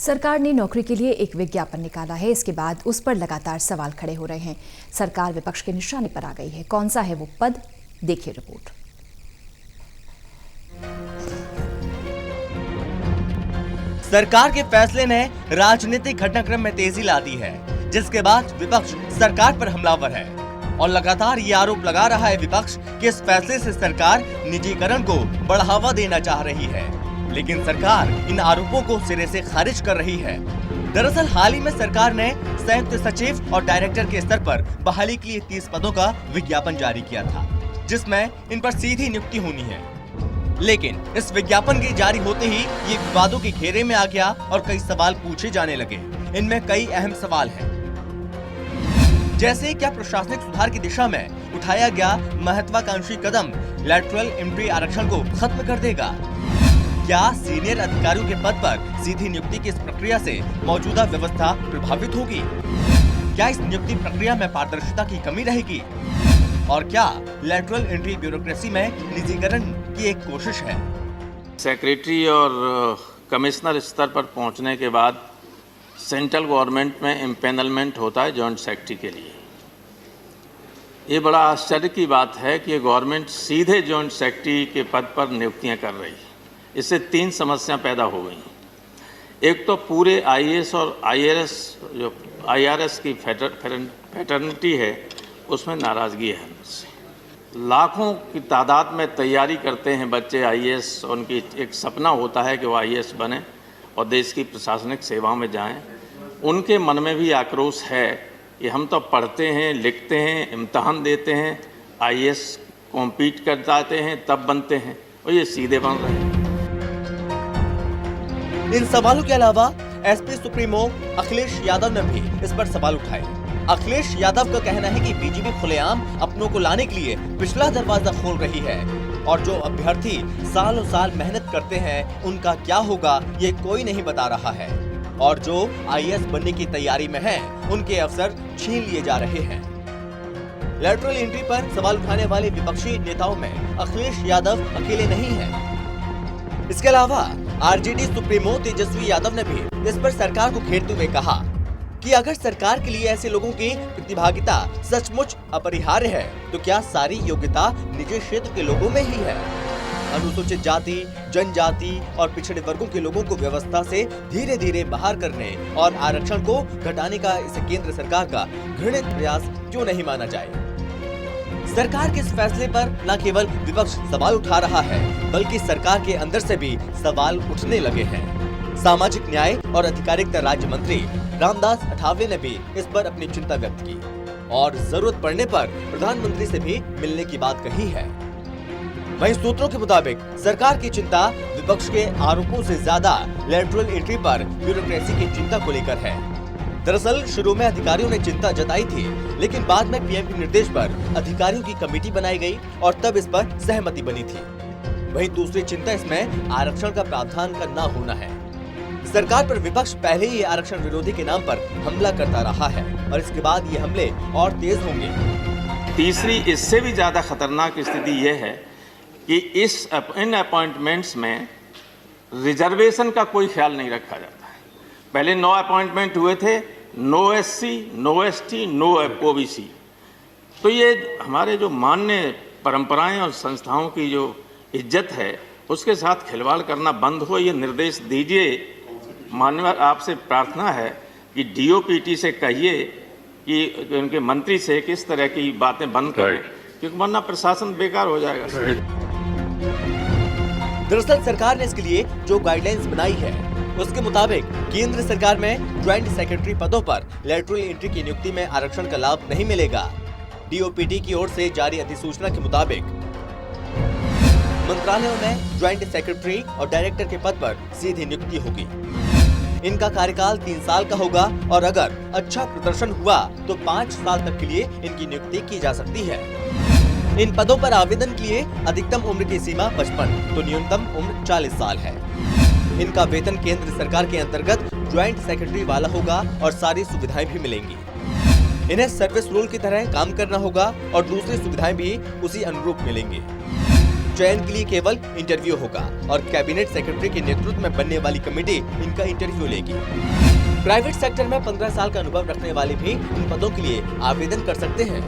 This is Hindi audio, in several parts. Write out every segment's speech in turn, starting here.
सरकार ने नौकरी के लिए एक विज्ञापन निकाला है। इसके बाद उस पर लगातार सवाल खड़े हो रहे हैं। सरकार विपक्ष के निशाने पर आ गई है। कौन सा है वो पद, देखिए रिपोर्ट। सरकार के फैसले ने राजनीतिक घटनाक्रम में तेजी ला दी है, जिसके बाद विपक्ष सरकार पर हमलावर है और लगातार ये आरोप लगा रहा है विपक्ष कि इस फैसले से सरकार निजीकरण को बढ़ावा देना चाह रही है, लेकिन सरकार इन आरोपों को सिरे से खारिज कर रही है। दरअसल हाल ही में सरकार ने संयुक्त सचिव और डायरेक्टर के स्तर पर बहाली के लिए 30 पदों का विज्ञापन जारी किया था, जिसमें इन पर सीधी नियुक्ति होनी है। लेकिन इस विज्ञापन के जारी होते ही ये विवादों के घेरे में आ गया और कई सवाल पूछे जाने लगे। इनमें कई अहम सवाल हैं, जैसे क्या प्रशासनिक सुधार की दिशा में उठाया गया महत्वाकांक्षी कदम लैटरल एंट्री आरक्षण को खत्म कर देगा? क्या सीनियर अधिकारियों के पद पर सीधी नियुक्ति की इस प्रक्रिया से मौजूदा व्यवस्था प्रभावित होगी? क्या इस नियुक्ति प्रक्रिया में पारदर्शिता की कमी रहेगी? और क्या लैटरल एंट्री ब्यूरोक्रेसी में निजीकरण की एक कोशिश है? सेक्रेटरी और कमिश्नर स्तर पर पहुंचने के बाद सेंट्रल गवर्नमेंट में इम्पेनलमेंट होता है जॉइंट सेक्रेटरी के लिए। ये बड़ा आश्चर्य की बात है कि गवर्नमेंट सीधे जॉइंट सेक्रेटरी के पद पर नियुक्तियां कर रही है। इससे 3 समस्या पैदा हो गई। एक तो पूरे आईएएस और आईआरएस की फैटर्निटी है, उसमें नाराज़गी है। लाखों की तादाद में तैयारी करते हैं बच्चे आईएएस, उनकी एक सपना होता है कि वो आईएएस बने और देश की प्रशासनिक सेवाओं में जाएं। उनके मन में भी आक्रोश है कि हम तो पढ़ते हैं, लिखते हैं, इम्तहान देते हैं, आईएएस कॉम्पीट कर जाते हैं, तब बनते हैं, और ये सीधे बन रहे हैं। इन सवालों के अलावा एसपी सुप्रीमो अखिलेश यादव ने भी इस पर सवाल उठाए। अखिलेश यादव का कहना है कि बीजेपी खुलेआम अपनों को लाने के लिए पिछला दरवाजा खोल रही है और जो अभ्यर्थी सालों साल मेहनत करते हैं उनका क्या होगा ये कोई नहीं बता रहा है, और जो आईएएस बनने की तैयारी में हैं उनके अवसर छीन लिए जा रहे हैं। लैटरल एंट्री पर सवाल उठाने वाले विपक्षी नेताओं में अखिलेश यादव अकेले नहीं हैं। इसके अलावा आरजेडी सुप्रीमो तेजस्वी यादव ने भी इस पर सरकार को घेरते हुए कहा कि अगर सरकार के लिए ऐसे लोगों की प्रतिभागिता सचमुच अपरिहार्य है तो क्या सारी योग्यता निजी क्षेत्र के लोगों में ही है? अनुसूचित जाति, जनजाति और पिछड़े वर्गों के लोगों को व्यवस्था से धीरे धीरे बाहर करने और आरक्षण को घटाने का इसे केंद्र सरकार का घृणित प्रयास क्यों नहीं माना जाए? सरकार के इस फैसले पर न केवल विपक्ष सवाल उठा रहा है, बल्कि सरकार के अंदर से भी सवाल उठने लगे हैं। सामाजिक न्याय और अधिकारिता राज्य मंत्री रामदास अठावले ने भी इस पर अपनी चिंता व्यक्त की और जरूरत पड़ने पर प्रधानमंत्री से भी मिलने की बात कही है। वहीं सूत्रों के मुताबिक सरकार की चिंता विपक्ष के आरोपों से ज्यादा लैटरल एंट्री पर ब्यूरोक्रेसी की चिंता को लेकर है। दरअसल शुरू में अधिकारियों ने चिंता जताई थी, लेकिन बाद में पीएम के निर्देश पर अधिकारियों की कमेटी बनाई गई और तब इस पर सहमति बनी थी। वहीं दूसरी चिंता इसमें आरक्षण का प्रावधान का न होना है। सरकार पर विपक्ष पहले ही आरक्षण विरोधी के नाम पर हमला करता रहा है और इसके बाद ये हमले और तेज होंगे। तीसरी इससे भी ज्यादा खतरनाक स्थिति यह है कि इन अपॉइंटमेंट्स में रिजर्वेशन का कोई ख्याल नहीं रखा जाता है। पहले 9 अपॉइंटमेंट हुए थे, no SC, no ST, no OBC. तो ये हमारे जो मान्य परंपराएं और संस्थाओं की जो इज्जत है उसके साथ खिलवाड़ करना बंद हो, ये निर्देश दीजिए। माननीय आपसे प्रार्थना है कि डीओपीटी से कहिए कि उनके मंत्री से किस तरह की बातें बंद करें, क्योंकि वरना प्रशासन बेकार हो जाएगा। दरअसल सरकार ने इसके लिए जो गाइडलाइंस बनाई है उसके मुताबिक केंद्र सरकार में ज्वाइंट सेक्रेटरी पदों पर लैटरल एंट्री की नियुक्ति में आरक्षण का लाभ नहीं मिलेगा। डीओपीटी की ओर से जारी अधिसूचना के मुताबिक मंत्रालयों में ज्वाइंट सेक्रेटरी और डायरेक्टर के पद पर सीधी नियुक्ति होगी। इनका कार्यकाल 3 साल का होगा और अगर अच्छा प्रदर्शन हुआ तो 5 साल तक के लिए इनकी नियुक्ति की जा सकती है। इन पदों पर आवेदन के लिए अधिकतम उम्र की सीमा 55 तो न्यूनतम उम्र 40 साल है। इनका वेतन केंद्र सरकार के अंतर्गत ज्वाइंट सेक्रेटरी वाला होगा और सारी सुविधाएं भी मिलेंगी। इन्हें सर्विस रोल की तरह काम करना होगा और दूसरी सुविधाएं भी उसी अनुरूप मिलेंगी। चयन के लिए केवल इंटरव्यू होगा और कैबिनेट सेक्रेटरी के नेतृत्व में बनने वाली कमेटी इनका इंटरव्यू लेगी। प्राइवेट सेक्टर में 15 साल का अनुभव रखने वाले भी इन पदों के लिए आवेदन कर सकते हैं।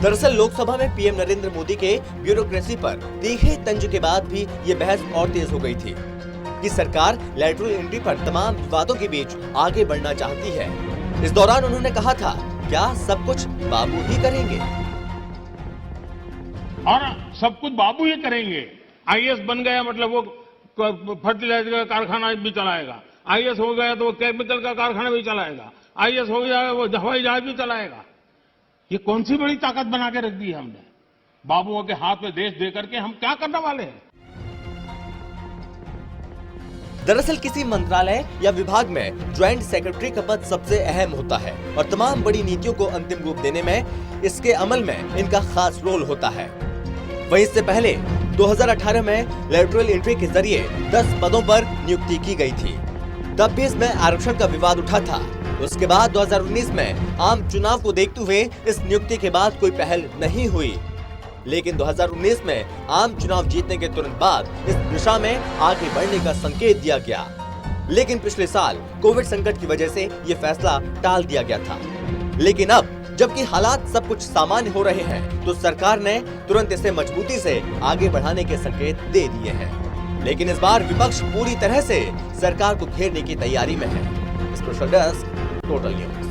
दरअसल लोकसभा में पीएम नरेंद्र मोदी के ब्यूरोक्रेसी पर तीखे तंज के बाद भी ये बहस और तेज हो गई थी कि सरकार लैटरल एंट्री पर तमाम विवादों के बीच आगे बढ़ना चाहती है। इस दौरान उन्होंने कहा था, क्या सब कुछ बाबू ही करेंगे? और सब कुछ बाबू ही करेंगे। आईएएस बन गया मतलब वो फर्टिलाइजर का कारखाना भी चलाएगा, आईएएस हो गया तो वो केमिकल का कारखाना भी चलाएगा, आईएएस हो गया वो हवाई जहाज भी चलाएगा। ये कौन सी बड़ी ताकत बना के रख दी है हमने? बाबुओं के हाथ में देश दे करके हम क्या करने वाले हैं? दरअसल किसी मंत्रालय या विभाग में ज्वाइंट सेक्रेटरी का पद सबसे अहम होता है और तमाम बड़ी नीतियों को अंतिम रूप देने में, इसके अमल में इनका खास रोल होता है। वहीं इससे पहले 2018 में लैटरल एंट्री के जरिए 10 पदों पर नियुक्ति की गई थी। तब भी इसमें आरक्षण का विवाद उठा था। उसके बाद 2019 में आम चुनाव को देखते हुए इस नियुक्ति के बाद कोई पहल नहीं हुई, लेकिन 2019 में आम चुनाव जीतने के तुरंत बाद इस दिशा में आगे बढ़ने का संकेत दिया गया। लेकिन पिछले साल कोविड संकट की वजह से ये फैसला टाल दिया गया था। लेकिन अब जबकि हालात सब कुछ सामान्य हो रहे हैं, तो सरकार ने तुरंत इसे मजबूती से आगे बढ़ाने के संकेत दे दिए हैं। लेकिन इस बार विपक्ष पूरी तरह से सरकार को घेरने की तैयारी में है। Special desk, total news.